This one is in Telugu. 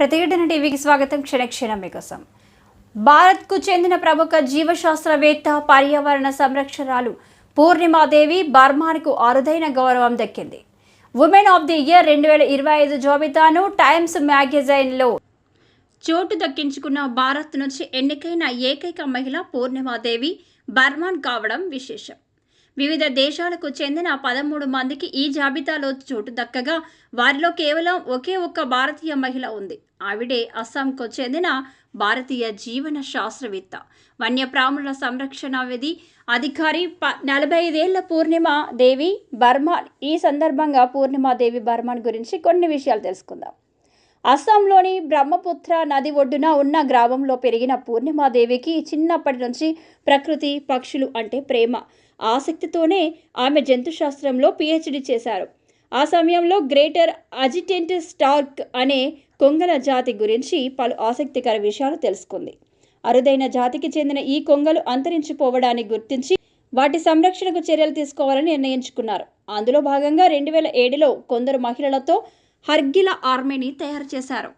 ప్రతిఘటన టీవీకి స్వాగతం. క్షణక్షణం మీకోసం. భారత్కు చెందిన ప్రముఖ జీవశాస్త్రవేత్త, పర్యావరణ సంరక్షకురాలు పూర్ణిమాదేవి బర్మాన్కు అరుదైన గౌరవం దక్కింది. ఉమెన్ ఆఫ్ ది ఇయర్ 2025 జాబితాను టైమ్స్ మ్యాగజైన్లో చోటు దక్కించుకున్న భారత్ నుంచి ఎన్నికైన ఏకైక మహిళ పూర్ణిమాదేవి బర్మాన్ కావడం విశేషం. వివిధ దేశాలకు చెందిన 13 మందికి ఈ జాబితాలో చోటు దక్కగా వారిలో కేవలం ఒకే ఒక్క భారతీయ మహిళ ఉంది. ఆవిడే అస్సాంకు చెందిన భారతీయ జీవన శాస్త్రవేత్త, వన్యప్రాణుల సంరక్షణ విధి అధికారి 45 ఏళ్ల పూర్ణిమాదేవి బర్మాన్. ఈ సందర్భంగా పూర్ణిమాదేవి బర్మాన్ గురించి కొన్ని విషయాలు తెలుసుకుందాం. అస్సాంలోని బ్రహ్మపుత్ర నది ఒడ్డున ఉన్న గ్రామంలో పెరిగిన పూర్ణిమాదేవికి చిన్నప్పటి నుంచి ప్రకృతి, పక్షులు అంటే ప్రేమ, ఆసక్తితోనే ఆమె జంతుశాస్త్రంలో PhD చేశారు. ఆ సమయంలో గ్రేటర్ అజిటెంట్ స్టార్క్ అనే కొంగల జాతి గురించి పలు ఆసక్తికర విషయాలు తెలుసుకుంది. అరుదైన జాతికి చెందిన ఈ కొంగలు అంతరించిపోవడాన్ని గుర్తించి వాటి సంరక్షణకు చర్యలు తీసుకోవాలని నిర్ణయించుకున్నారు. అందులో భాగంగా 2007లో కొందరు మహిళలతో హర్గిల ఆర్మీని తయారు చేశారు.